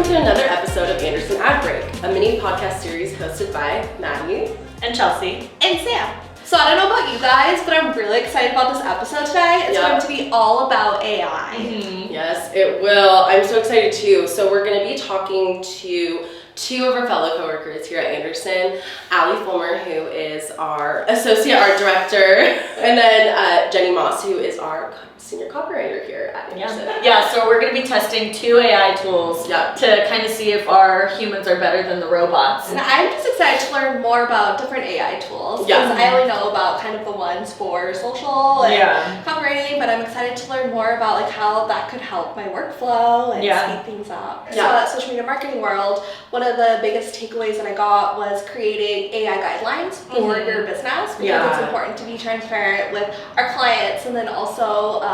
welcome to another episode of Anderson AdBreak, a mini podcast series hosted by Maddie and Chelsea and Sam. So I don't know about you guys, but I'm really excited about this episode today. It's going to be all about AI. Mm-hmm. Yes, it will. I'm so excited too. So we're going to be talking to two of our fellow coworkers here at Anderson, Allie Fulmer, who is our associate art director, and then Jenny Moss, who is our senior copywriter here at Anderson. Yeah, so we're going to be testing two AI tools to kind of see if our humans are better than the robots. And I'm just excited to learn more about different AI tools, because I only know about kind of the ones for social and copywriting, but I'm excited to learn more about like how that could help my workflow and speed things up. So at social media marketing world, one of the biggest takeaways that I got was creating AI guidelines for your business, because it's important to be transparent with our clients, and then also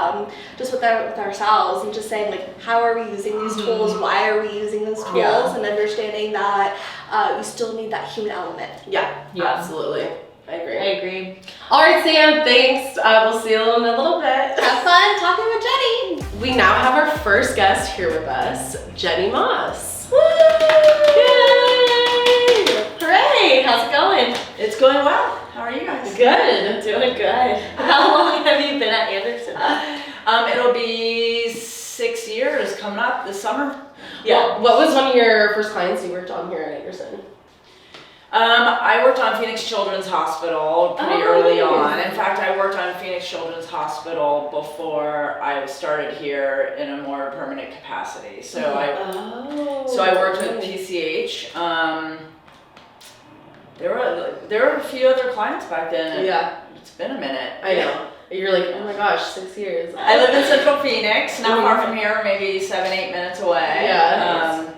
just with ourselves, and just saying like, how are we using these tools? Why are we using these tools? And understanding that you still need that human element. Yeah, absolutely. I agree. All right, Sam, thanks. We'll see you in a little bit. Have fun talking with Jenny. We now have our first guest here with us, Jenny Moss. Woo! Yay! Hooray! How's it going? It's going well. How are you guys? Good. Doing good. How long have you been at Anderson? It'll be 6 years coming up this summer. Yeah. What was one of your first clients you worked on here at Anderson? I worked on Phoenix Children's Hospital pretty early on. In fact, I worked on Phoenix Children's Hospital before I started here in a more permanent capacity. So I worked with PCH. There were a few other clients back then. It's been a minute. I know. You're like, oh my gosh, 6 years. I live in Central Phoenix, not far from here, maybe 7-8 minutes away. Yeah.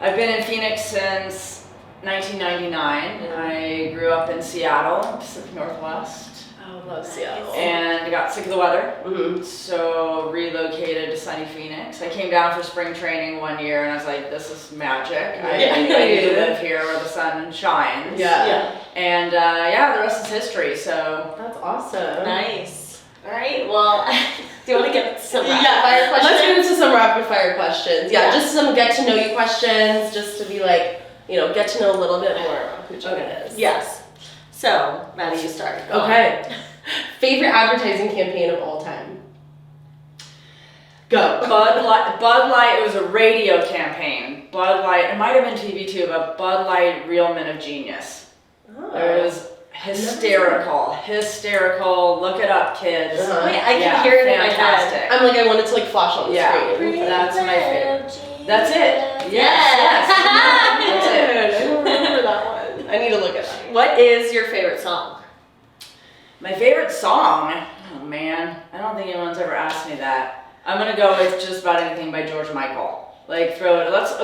I've been in Phoenix since 1999, and I grew up in Seattle, Pacific Northwest. Oh, love Seattle. And got sick of the weather, so relocated to sunny Phoenix. I came down for spring training one year, and I was like, this is magic. I need to live here where the sun shines. And the rest is history, so. That's awesome. Nice. All right, well, do you want to get some rapid fire questions? Let's get into some rapid fire questions. Just some get to know you questions, just to be like, get to know a little bit more about who Jenny is. Yes. So, Maddie, you start. Okay. Favorite advertising campaign of all time? Go. Bud Light, it was a radio campaign. Bud Light, it might have been TV too, but Bud Light Real Men of Genius. It was hysterical. Look it up, kids. Wait, I can hear it in my head. I'm like, I want it to like flash on the screen. That's my favorite. That's it. Yes. That's it. I don't remember that one. I need to look at that. What is your favorite song? My favorite song? Oh man, I don't think anyone's ever asked me that. I'm gonna go with just about anything by George Michael. Like throw it. Let's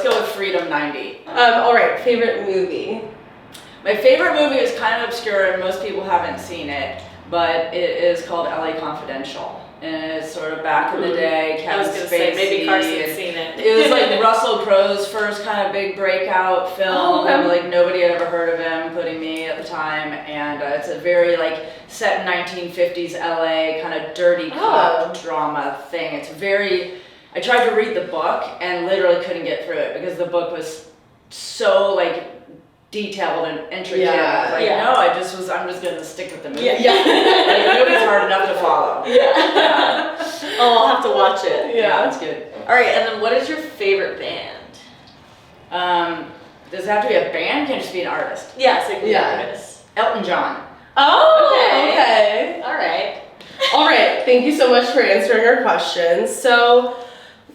go with Freedom 90. All right. Favorite movie. My favorite movie is kind of obscure and most people haven't seen it, but it is called LA Confidential. And it's sort of back in the day, Kevin Spacey. Maybe Carson's seen it. It was like Russell Crowe's first kind of big breakout film. Like nobody had ever heard of him, including me at the time. And it's a very like set in 1950s LA kind of dirty cop drama thing. It's very. I tried to read the book and literally couldn't get through it because the book was so like detailed and intricate. I was like, no, I'm just gonna stick with the movie. Like, the movie's hard enough to follow. Oh, I'll have to watch it. Yeah, it's good. All right, and then what is your favorite band? Does it have to be a band? Can it just be an artist? Yes, it can be an artist. Elton John. Oh, okay. All right. All right. Thank you so much for answering our questions. So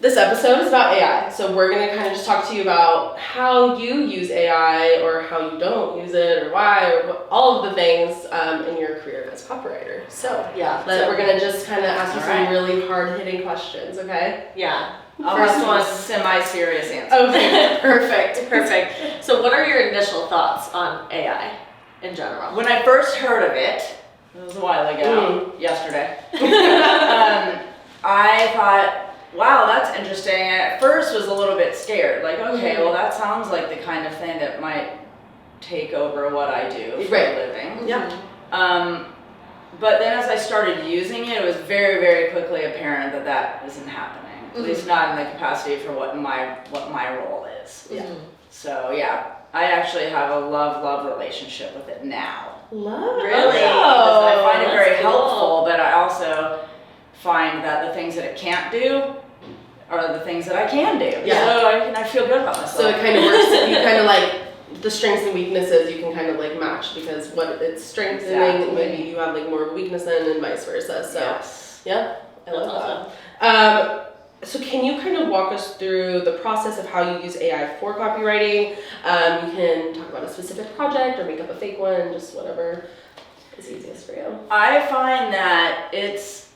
this episode is about AI. So we're going to kind of just talk to you about how you use AI or how you don't use it or why or all of the things in your career as a copywriter. So we're going to just kind of ask you some really hard-hitting questions, okay? Yeah. I'll have one semi-serious answer. Okay, perfect. So what are your initial thoughts on AI in general? When I first heard of it was a while ago, yesterday, I thought, wow, that's interesting. And at first was a little bit scared. Like, okay, well, that sounds like the kind of thing that might take over what I do for a living. But then as I started using it, it was very, very quickly apparent that that isn't happening. at least not in the capacity for what my role is. Yeah. So yeah, I actually have a love relationship with it now. Love. Really? Because I find it very cool. helpful, but I also find that the things that it can't do are the things that I can do. Yeah. So I feel good about myself. So it kind of works. You kind of like the strengths and weaknesses. You can kind of like match because what it's strengthening, Exactly. maybe you have like more of a weakness in, and vice versa. So yes. yeah, I love That's that. So can you kind of walk us through the process of how you use AI for copywriting? You can talk about a specific project or make up a fake one, just whatever is easiest for you. I find that it's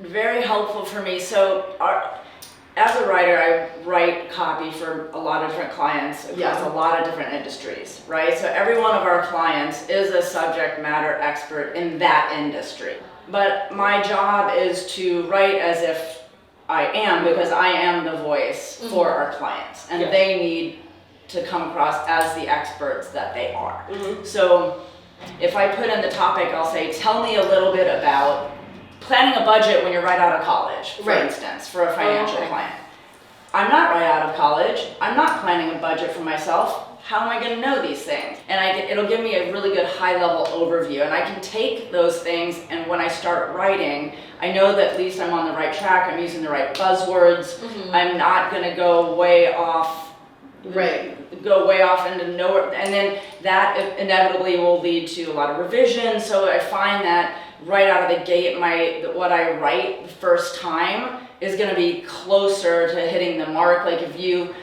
very helpful for me. So as a writer, I write copy for a lot of different clients across a lot of different industries, right? So every one of our clients is a subject matter expert in that industry. But my job is to write as if I am, because I am the voice for our clients, and they need to come across as the experts that they are. So if I put in the topic, I'll say, tell me a little bit about planning a budget when you're right out of college, for instance, for a financial client. I'm not right out of college. I'm not planning a budget for myself. How am I going to know these things? And it'll give me a really good high-level overview, and I can take those things, and when I start writing, I know that at least I'm on the right track. I'm using the right buzzwords. I'm not going to go way off. Go way off into nowhere, and then that inevitably will lead to a lot of revision. So I find that right out of the gate, what I write the first time is going to be closer to hitting the mark. Like if you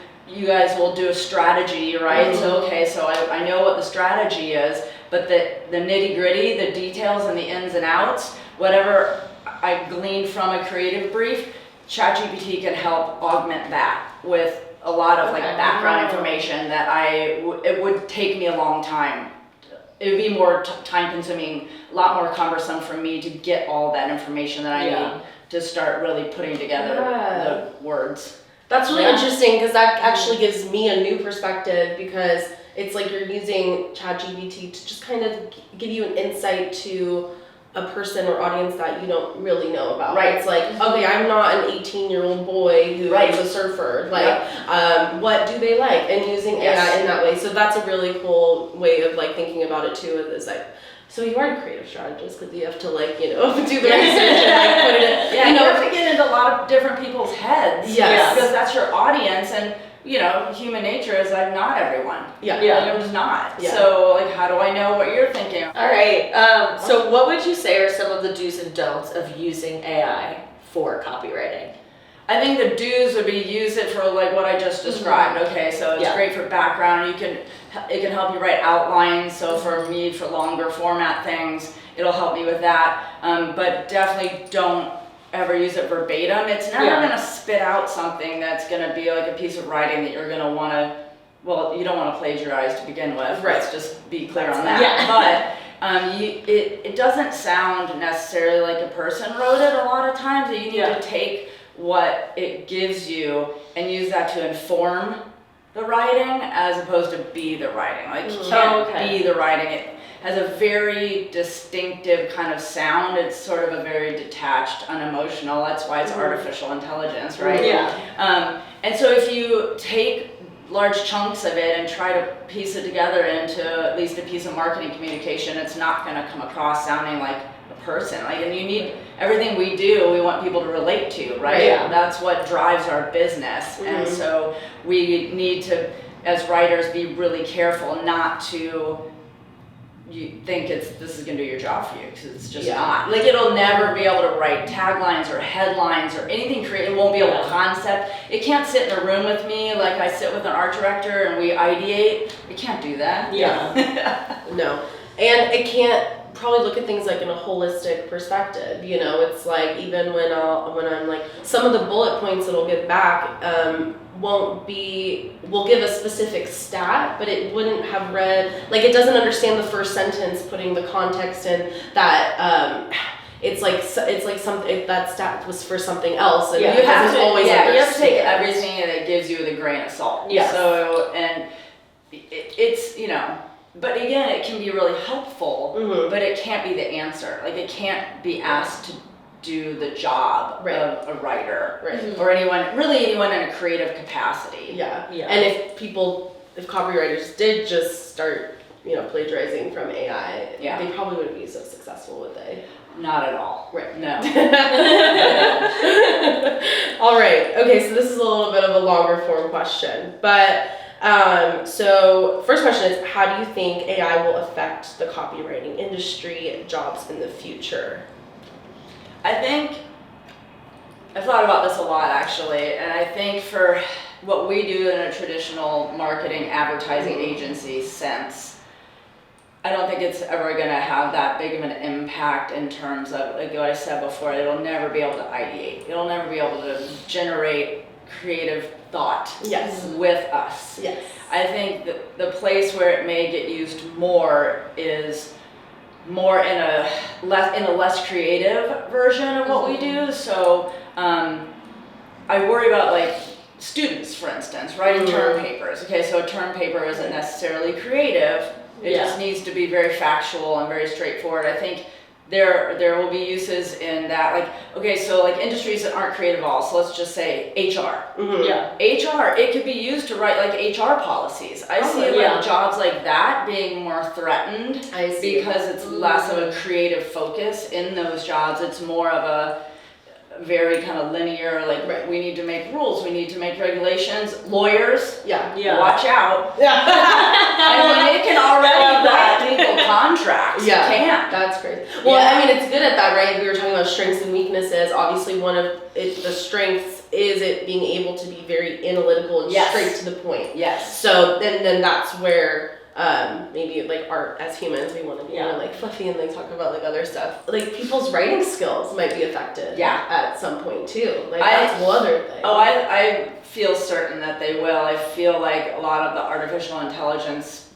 guys will do a strategy, right? So I know what the strategy is, but the nitty gritty, the details and the ins and outs, whatever I gleaned from a creative brief, ChatGPT can help augment that with a lot of like background information that it would take me a long time. It would be more time consuming, a lot more cumbersome for me to get all that information that I need to start really putting together the words. That's really interesting because that actually gives me a new perspective, because it's like you're using ChatGPT to just kind of give you an insight to a person or audience that you don't really know about. Right. It's like, okay, I'm not an 18-year-old boy who is a surfer. Like, what do they like? And using AI in that way. So that's a really cool way of like thinking about it too. Is like, so you are a creative strategist because you have to like, do the research and like put it in. You have to get into a lot of different people's heads. Yes. Because that's your audience, and human nature is like not everyone. Like, I'm just not. So like, how do I know what you're thinking? All right. So what would you say are some of the do's and don'ts of using AI for copywriting? I think the do's would be use it for like what I just described. Okay, so it's great for background. It can help you write outlines. So for me, for longer format things, it'll help me with that. But definitely don't ever use it verbatim. It's never going to spit out something that's going to be like a piece of writing that you're going to want to, well, you don't want to plagiarize to begin with. Right. Let's just be clear on that. But it doesn't sound necessarily like a person wrote it a lot of times. You need to take what it gives you and use that to inform the writing as opposed to be the writing. Like, you can't be the writing. It has a very distinctive kind of sound. It's sort of a very detached, unemotional. That's why it's artificial intelligence, right? And so if you take large chunks of it and try to piece it together into at least a piece of marketing communication, it's not going to come across sounding like a person. Like, and you need everything we do, we want people to relate to, right? That's what drives our business. And so we need to, as writers, be really careful not to think this is going to do your job for you, because it's just not. Like, it'll never be able to write taglines or headlines or anything creative. It won't be able to concept. It can't sit in a room with me like I sit with an art director and we ideate. It can't do that. No. And it can't probably look at things like in a holistic perspective. It's like, even when I'm like, some of the bullet points it'll give back will give a specific stat, but it wouldn't have read, like, it doesn't understand the first sentence, putting the context in that it's like something that stat was for something else, and you have to take it. Everything that it gives you with a grain of salt. Yes. So, and it's but again, it can be really helpful, but it can't be the answer. Like, it can't be asked do the job Right. of a writer Right. or anyone in a creative capacity. Yeah. And if copywriters did just start, plagiarizing from AI, they probably wouldn't be so successful, would they? Not at all. Right. No. All right. Okay, so this is a little bit of a longer form question, but so first question is, how do you think AI will affect the copywriting industry, jobs in the future? I think I've thought about this a lot actually, and I think for what we do in a traditional marketing advertising agency sense, I don't think it's ever going to have that big of an impact in terms of, like what I said before, it'll never be able to ideate. It'll never be able to generate creative thought with us. Yes. I think that the place where it may get used more is more in a less creative version of what we do. So I worry about like students, for instance, writing term papers. Okay, so a term paper isn't necessarily creative. It just needs to be very factual and very straightforward. I think there will be uses in that, like, okay, so like industries that aren't creative at all, so let's just say HR. HR, it could be used to write like HR policies. I see like jobs like that being more threatened because it's less of a creative focus in those jobs. It's more of a very kind of linear, like we need to make rules, we need to make regulations. Lawyers, watch out. I mean, it can already write legal contracts. You can't. That's crazy. Well, I mean, it's good at that, right? We were talking about strengths and weaknesses. Obviously, one of the strengths is it being able to be very analytical and straight to the point. Yes. So then that's where maybe like art as humans, we want to be more like fluffy and like talk about like other stuff. Like people's writing skills might be affected at some point too. Like that's a whole other thing. Oh, I feel certain that they will. I feel like a lot of the artificial intelligence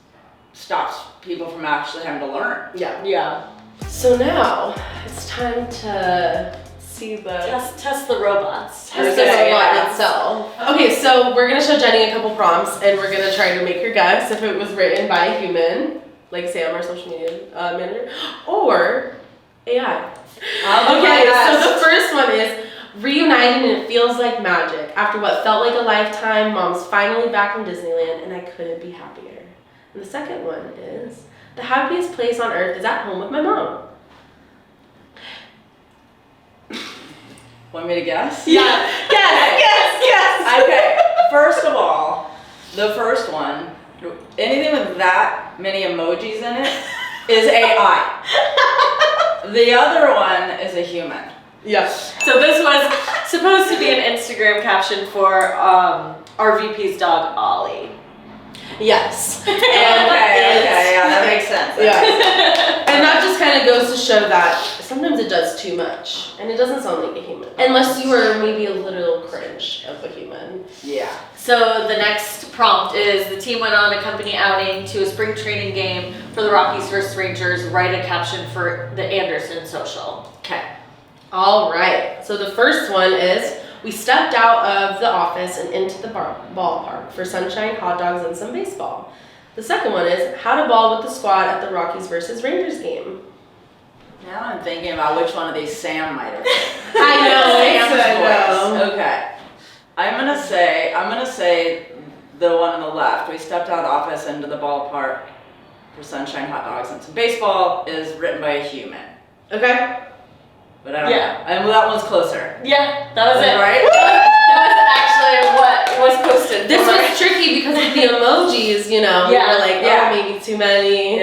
stops people from actually having to learn. Yeah. So now it's time to see the test the robots. Test the robot itself. Okay, so we're gonna show Jenny a couple prompts, and we're gonna try to make her guess if it was written by a human, like Sam, our social media manager, or AI. Okay, so the first one is reunited and it feels like magic. After what felt like a lifetime, Mom's finally back from Disneyland, and I couldn't be happier. And the second one is the happiest place on earth is at home with my mom. Want me to guess? Yeah. Guess. Okay. First of all, the first one, anything with that many emojis in it is AI. The other one is a human. Yes. So this was supposed to be an Instagram caption for our VP's dog, Ollie. Yes. Okay, yeah, that makes sense. Yeah. And that just kind of goes to show that sometimes it does too much, and it doesn't sound like a human. Unless you were maybe a little cringe of a human. Yeah. So the next prompt is the team went on a company outing to a spring training game for the Rockies versus Rangers. Write a caption for the Anderson social. Okay. All right. So the first one is, we stepped out of the office and into the ballpark for sunshine, hot dogs, and some baseball. The second one is, how to ball with the squad at the Rockies versus Rangers game. Now I'm thinking about which one of these Sam might have been. I know. Sam's voice. Okay. I'm gonna say the one on the left. We stepped out of the office into the ballpark for sunshine, hot dogs, and some baseball is written by a human. Okay. But I don't know. And that one's closer. Yeah, that was it. Right? That was actually what was posted. This was tricky because of the emojis, we were like, maybe too many.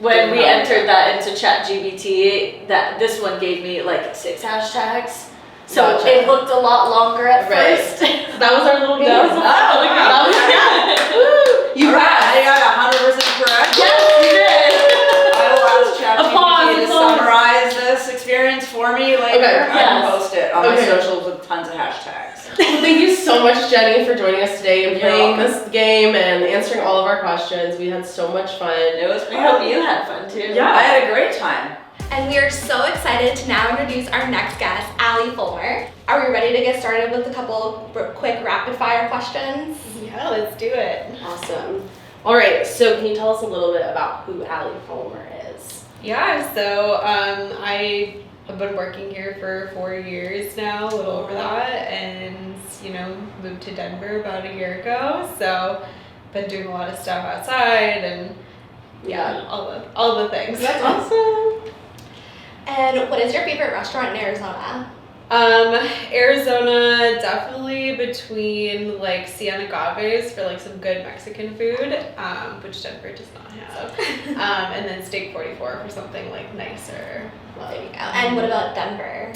When we entered that into ChatGPT, this one gave me like 6 hashtags. So it looked a lot longer at first. That was our little game. That was You got 100% correct. Yes, you did. I will ask ChatGPT to summarize this experience for me later. I can post it on my socials with tons of hashtags. Well, thank you so much, Jenny, for joining us today and playing this game and answering all of our questions. We had so much fun. It was fun. I hope you had fun too. Yeah, I had a great time. And we are so excited to now introduce our next guest, Allie Fulmer. Are we ready to get started with a couple quick rapid fire questions? Yeah, let's do it. Awesome. All right, so can you tell us a little bit about who Allie Fulmer is? Yeah, so I I've been working here for 4 years now, a little over that, and moved to Denver about a year ago. So been doing a lot of stuff outside and all the things. That's awesome. And what is your favorite restaurant in Arizona? Arizona, definitely between like Sienna Agaves for like some good Mexican food, which Denver does not have. And then Steak 44 for something like nicer. There you go. And what about Denver?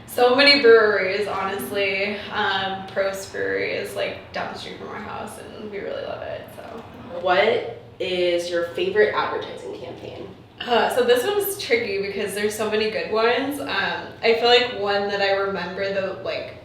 So many breweries, honestly. Prost Brewery is like down the street from our house, and we really love it. So, what is your favorite advertising campaign? So this one's tricky because there's so many good ones. I feel like one that I remember I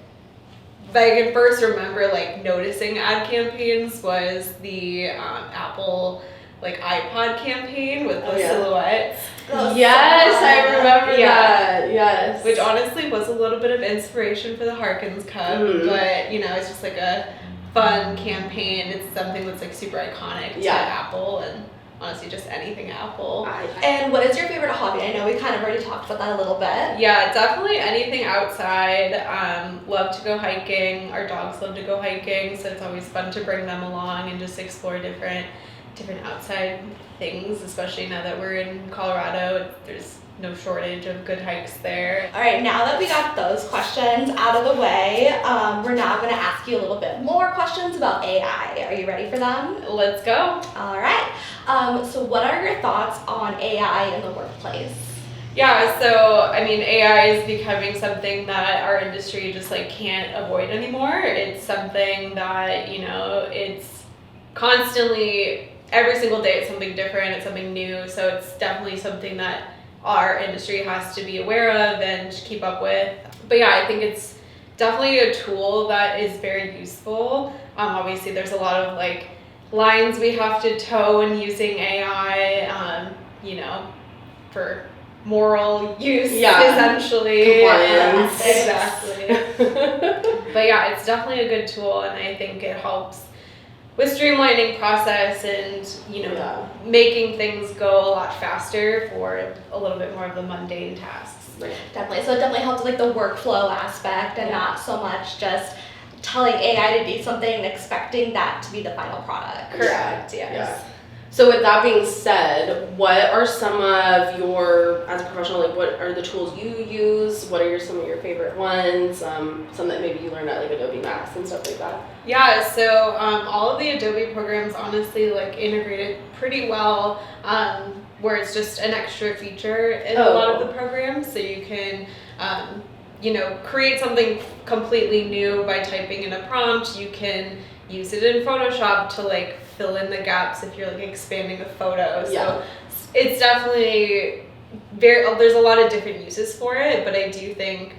can first remember like noticing ad campaigns was the Apple like iPod campaign with the silhouettes. Yes, I remember that. Yes. Which honestly was a little bit of inspiration for the Harkins Cup, but it's just like a fun campaign. It's something that's like super iconic to Apple and honestly just anything Apple. And what is your favorite hobby? I know we kind of already talked about that a little bit. Yeah, definitely anything outside. Love to go hiking. Our dogs love to go hiking, so it's always fun to bring them along and just explore different outside things, especially now that we're in Colorado. There's no shortage of good hikes there. All right, now that we got those questions out of the way, we're now going to ask you a little bit more questions about AI. Are you ready for them? Let's go. All right. So what are your thoughts on AI in the workplace? Yeah, so I mean, AI is becoming something that our industry just like can't avoid anymore. It's something that, it's constantly, every single day it's something different, it's something new. So it's definitely something that our industry has to be aware of and keep up with. But yeah, I think it's definitely a tool that is very useful. Obviously there's a lot of like lines we have to toe in using AI, for moral use, essentially. Compliance. Exactly. But yeah, it's definitely a good tool, and I think it helps with streamlining process and, making things go a lot faster for a little bit more of the mundane tasks. Right. Definitely. So it definitely helps with like the workflow aspect and not so much just telling AI to do something and expecting that to be the final product. Correct, yes. Yeah. So with that being said, what are some of your, as a professional, like what are the tools you use? What are some of your favorite ones? Some that maybe you learned at like Adobe Max and stuff like that? Yeah, so all of the Adobe programs honestly like integrated pretty well, where it's just an extra feature in a lot of the programs, so you can create something completely new by typing in a prompt. You can use it in Photoshop to like fill in the gaps if you're like expanding a photo. So it's definitely there's a lot of different uses for it, but I do think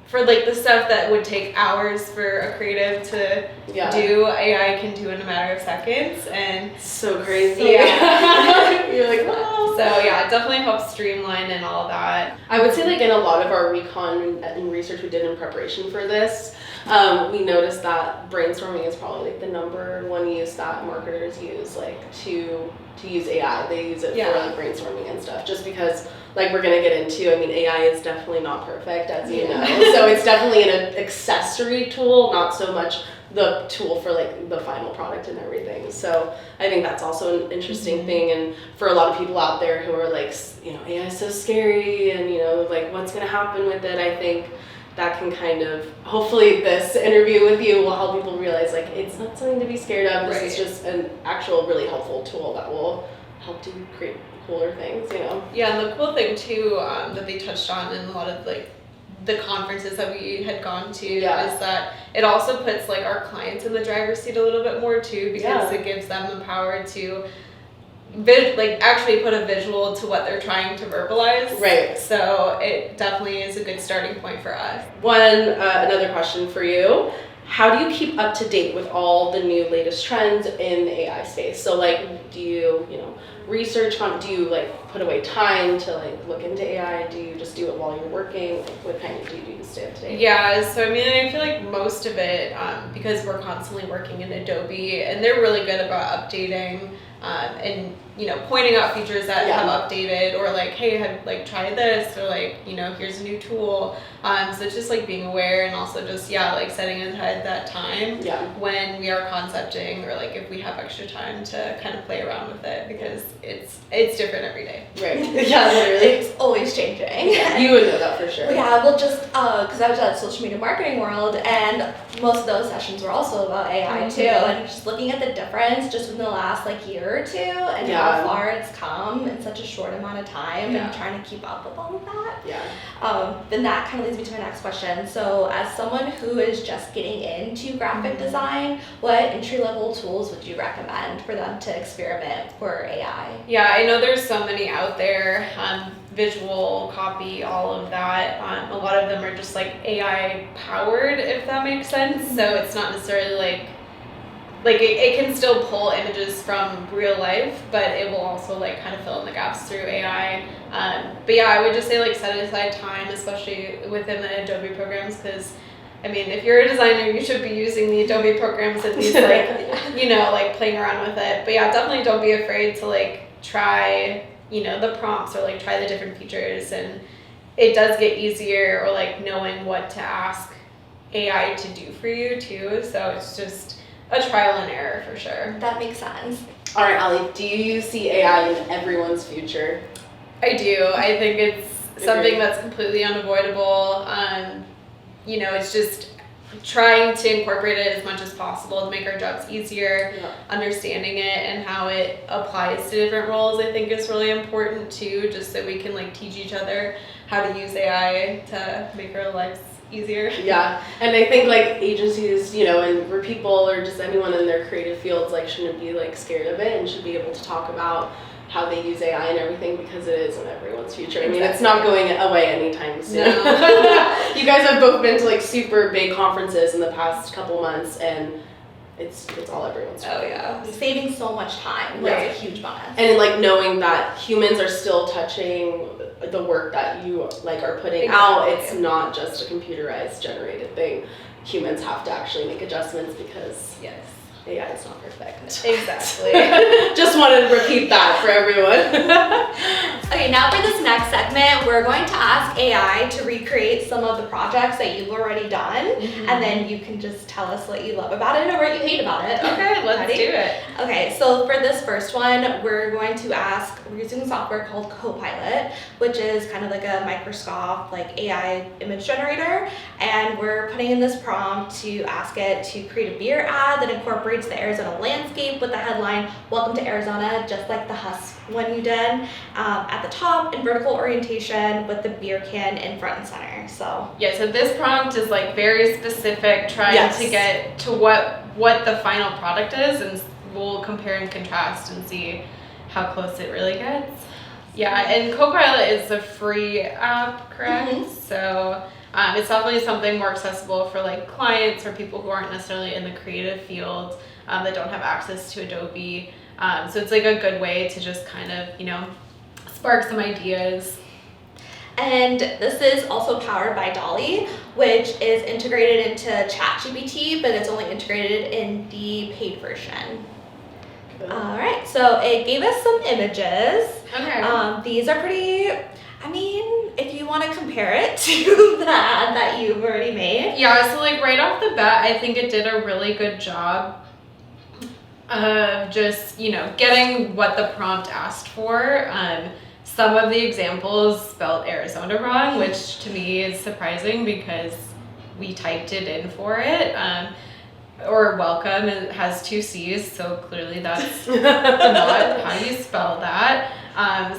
for like the stuff that would take hours for a creative to do, AI can do in a matter of seconds. And so crazy. You're like, oh. So yeah, it definitely helps streamline and all that. I would say like in a lot of our recon and research we did in preparation for this, we noticed that brainstorming is probably like the number one use that marketers use, like to use AI. They use it for like brainstorming and stuff, just because like we're gonna get into, I mean, AI is definitely not perfect, as you know, so it's definitely an accessory tool, not so much the tool for like the final product and everything. So I think that's also an interesting thing, and for a lot of people out there who are like, AI is so scary and like what's gonna happen with it, I think that can kind of, hopefully this interview with you will help people realize like it's not something to be scared of. This is just an actual really helpful tool that will help you create cooler things, Yeah, and the cool thing too that they touched on in a lot of like the conferences that we had gone to is that it also puts like our clients in the driver's seat a little bit more too, because it gives them the power to actually put a visual to what they're trying to verbalize. Right. So it definitely is a good starting point for us. Another question for you. How do you keep up to date with all the new latest trends in the AI space? So like, do you, research on, do you like put away time to like look into AI? Do you just do it while you're working? Like, what kind of do you do to stay up to date? Yeah, so I mean, I feel like most of it, because we're constantly working in Adobe, and they're really good about updating and pointing out features that have updated, or like, hey, try this, or like, here's a new tool. So it's just like being aware, and also just like setting aside that time when we are concepting, or like if we have extra time to kind of play around with it, because it's different every day. Right. Yeah, literally. It's always changing. You would know that for sure. Yeah, well, just because I was at social media marketing world, and most of those sessions were also about AI too, and just looking at the difference just in the last like year or two, and how far it's come in such a short amount of time, and trying to keep up with all of that. Then that kind of leads me to my next question. So as someone who is just getting into graphic design, what entry-level tools would you recommend for them to experiment for AI? Yeah, I know there's so many out there, visual, copy, all of that. A lot of them are just like AI powered, if that makes sense. So it's not necessarily like it can still pull images from real life, but it will also like kind of fill in the gaps through AI. But yeah, I would just say like set aside time, especially within the Adobe programs, because I mean, if you're a designer, you should be using the Adobe programs at least, like, like playing around with it. But yeah, definitely don't be afraid to like try, the prompts, or like try the different features, and it does get easier, or like knowing what to ask AI to do for you too. So it's just a trial and error for sure. That makes sense. All right, Allie, do you see AI in everyone's future? I do. I think it's something that's completely unavoidable. It's just trying to incorporate it as much as possible to make our jobs easier. Understanding it and how it applies to different roles, I think, is really important too, just so we can like teach each other how to use AI to make our lives easier. Yeah, and I think like agencies, and for people, or just anyone in their creative fields, like shouldn't be like scared of it, and should be able to talk about how they use AI and everything, because it is in everyone's future. I mean, it's not going away anytime soon. No. You guys have both been to like super big conferences in the past couple months, and it's all everyone's future. Oh yeah, saving so much time. That's a huge bonus. And like knowing that humans are still touching the work that you like are putting out. It's not just a computerized generated thing. Humans have to actually make adjustments, because AI is not perfect. Exactly. Just wanted to repeat that for everyone. Okay, now for this next segment, we're going to ask AI to recreate some of the projects that you've already done, and then you can just tell us what you love about it or what you hate about it. Okay, let's do it. Okay, so for this first one, we're using a software called Copilot, which is kind of like a Microsoft like AI image generator, and we're putting in this prompt to ask it to create a beer ad that incorporates the Arizona landscape with the headline, "Welcome to Arizona," just like the Husk one you did, at the top, in vertical orientation with the beer can in front and center. So this prompt is like very specific, trying to get to what the final product is, and we'll compare and contrast and see how close it really gets. Yeah, and Copilot is a free app, correct? So it's definitely something more accessible for like clients, or people who aren't necessarily in the creative field, that don't have access to Adobe. So it's like a good way to just kind of, spark some ideas. And this is also powered by Dolly, which is integrated into ChatGPT, but it's only integrated in the paid version. All right, so it gave us some images. Okay. These are pretty, if you want to compare it to the ad that you've already made. Yeah, so like right off the bat, I think it did a really good job of just, getting what the prompt asked for. Some of the examples spelled Arizona wrong, which to me is surprising, because we typed it in for it. Or welcome, it has 2 C's, so clearly that's not how you spell that.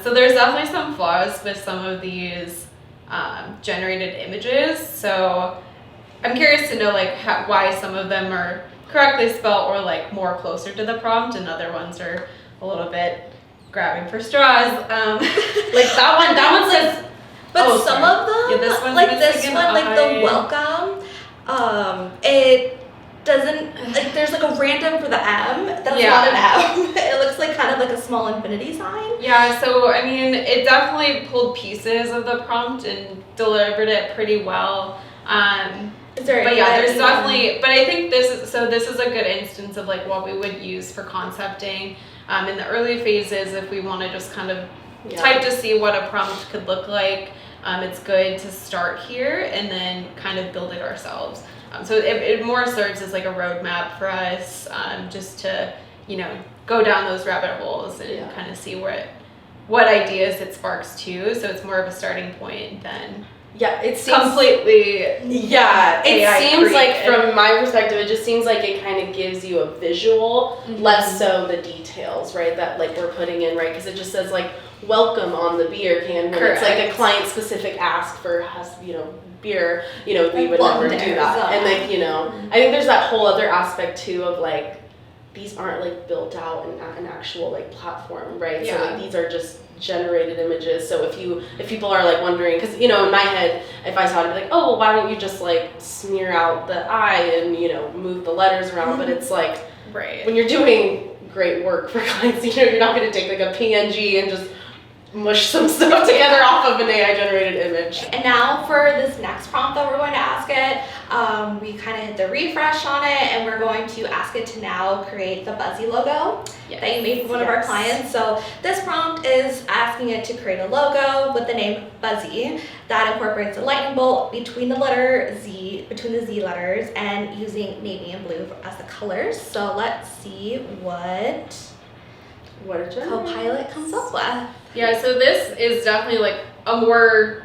So there's definitely some flaws with some of these generated images. So I'm curious to know like why some of them are correctly spelled, or like more closer to the prompt, and other ones are a little bit grabbing for straws. Like that one says. But some of them, this one's like this missing one, an like eye. the welcome, it doesn't, like there's like a random for the M, that's not an M. It looks like kind of like a small infinity sign. Yeah, so I mean, it definitely pulled pieces of the prompt and delivered it pretty well. Is there but yeah, there's definitely, but I think this is a good instance of like what we would use for concepting. in the early phases, if we want to just kind of type to see what a prompt could look like, it's good to start here and then kind of build it ourselves. So it more serves as like a roadmap for us, just to, go down those rabbit holes and kind of see what ideas it sparks too. So it's more of a starting point than it seems completely AI it seems created. like, from my perspective, it just seems like it kind of gives you a visual, less so the details, right, that like we're putting in, right, because it just says like welcome on the beer can when it's like a client specific ask for beer, we would never do that. And like, I think there's that whole other aspect too of like these aren't like built out in an actual like platform, right? So like these are just generated images. So if people are like wondering, because in my head, if I saw it, I'd be like, oh, well, why don't you just like smear out the I and move the letters around? But it's like, when you're doing great work for clients, you're not going to take like a PNG and just mush some stuff together off of an AI generated image. And now for this next prompt that we're going to ask it, we kind of hit the refresh on it, and we're going to ask it to now create the Buzzy logo that you made for one of our clients. So this prompt is asking it to create a logo with the name Buzzy that incorporates a lightning bolt between the letter Z, between the Z letters, and using navy and blue as the colors. So let's see what Copilot comes up with. Yeah, so this is definitely like a more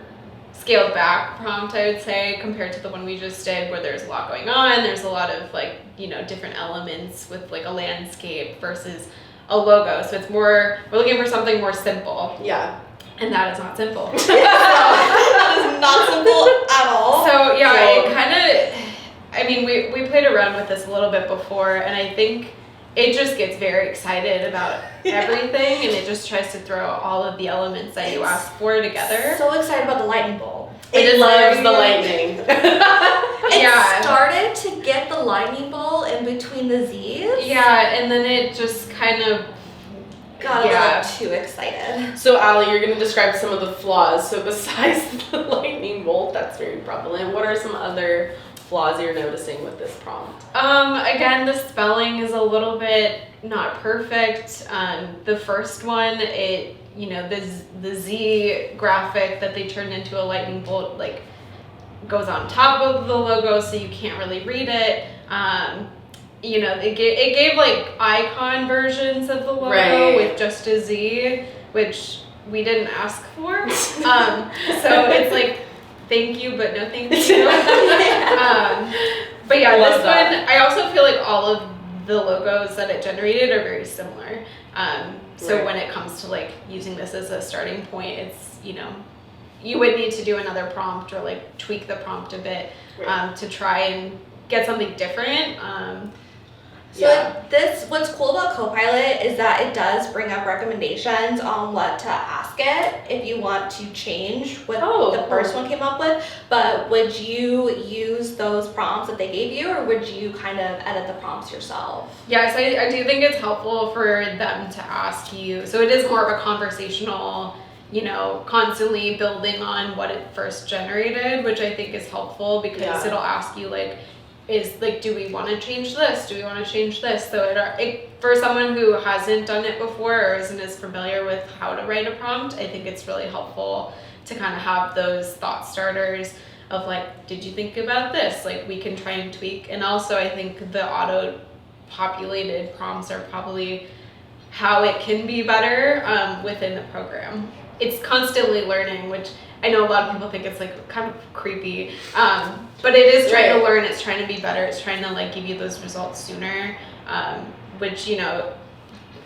scaled back prompt, I would say, compared to the one we just did, where there's a lot going on. There's a lot of like, different elements with like a landscape versus a logo. So it's more, we're looking for something more simple. Yeah. And that is not simple. That is not simple at all. So yeah, it kind of, we played around with this a little bit before, and I think it just gets very excited about everything, and it just tries to throw all of the elements that you ask for together. So excited about the lightning bolt. It loves the lightning. It started to get the lightning bolt in between the Z's. Yeah, and then it just kind of got a little too excited. So Allie, you're going to describe some of the flaws. So besides the lightning bolt, that's very prevalent, what are some other flaws you're noticing with this prompt? Again, the spelling is a little bit not perfect. The first one, the Z graphic that they turned into a lightning bolt, like, goes on top of the logo, so you can't really read it. It gave like icon versions of the logo with just a Z, which we didn't ask for. So it's like, thank you, but no thank you. But yeah, this one, I also feel like all of the logos that it generated are very similar. So when it comes to like using this as a starting point, it's, you would need to do another prompt or like tweak the prompt a bit to try and get something different. What's cool about Copilot is that it does bring up recommendations on what to ask it if you want to change what the first one came up with. But would you use those prompts that they gave you, or would you kind of edit the prompts yourself? Yes, I do think it's helpful for them to ask you. So it is more of a conversational, constantly building on what it first generated, which I think is helpful because it'll ask you do we want to change this? Do we want to change this? So for someone who hasn't done it before or isn't as familiar with how to write a prompt, I think it's really helpful to kind of have those thought starters of like, did you think about this? Like, we can try and tweak. And also I think the auto-populated prompts are probably how it can be better within the program. It's constantly learning, which I know a lot of people think it's like kind of creepy, but it is trying to learn. It's trying to be better. It's trying to like give you those results sooner, which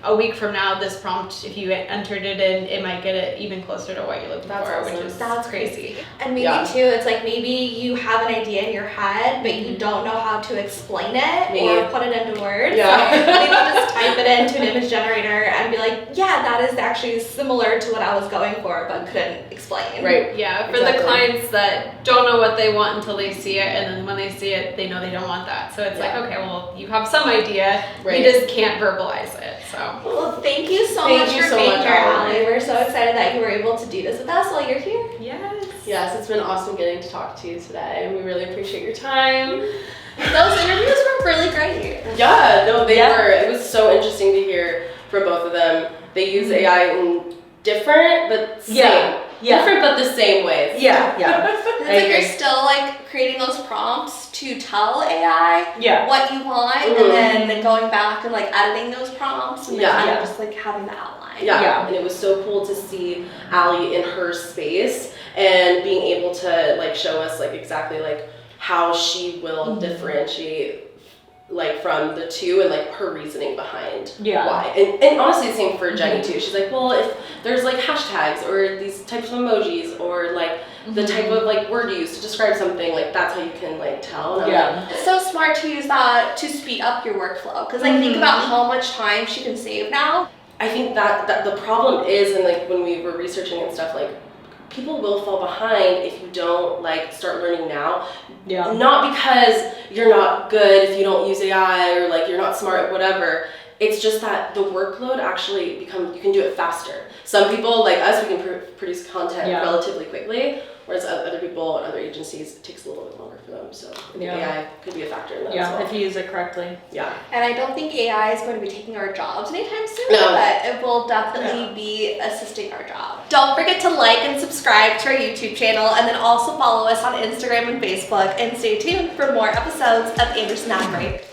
a week from now, this prompt, if you entered it in, it might get it even closer to what you're looking for, which is crazy. And maybe too, it's like maybe you have an idea in your head, but you don't know how to explain it or put it into words. Yeah. So maybe just type it into an image generator and be like, yeah, that is actually similar to what I was going for, but couldn't explain. Right. Yeah. For the clients that don't know what they want until they see it, and then when they see it, they know they don't want that. So it's like, okay, well, you have some idea, you just can't verbalize it. So. Well, thank you so much for being here, Allie. We're so excited that you were able to do this with us while you're here. Yes, it's been awesome getting to talk to you today, and we really appreciate your time. Those interviews were really great. Yeah, no, they were. It was so interesting to hear for both of them. They use AI in different but same. Different but the same ways. Yeah. It's like you're still like creating those prompts to tell AI what you want, and then going back and like editing those prompts, and then kind of just like having the outline. And it was so cool to see Allie in her space and being able to like show us like exactly like how she will differentiate like from the two and like her reasoning behind why. And honestly the same for Jenny too. She's like, well, if there's like hashtags or these types of emojis or like the type of like word you use to describe something, like that's how you can like tell. And I'm like, it's so smart to use that to speed up your workflow, because like think about how much time she can save now. I think that the problem is, and like when we were researching and stuff, like people will fall behind if you don't like start learning now. Not because you're not good if you don't use AI or like you're not smart or whatever. It's just that the workload actually becomes, you can do it faster. Some people like us, we can produce content relatively quickly, whereas other people and other agencies, it takes a little bit longer for them. So I think AI could be a factor in that as well. If you use it correctly. And I don't think AI is going to be taking our jobs anytime soon, No. but it will definitely be assisting our job. Don't forget to like and subscribe to our YouTube channel, and then also follow us on Instagram and Facebook, and stay tuned for more episodes of Anderson AdBreak.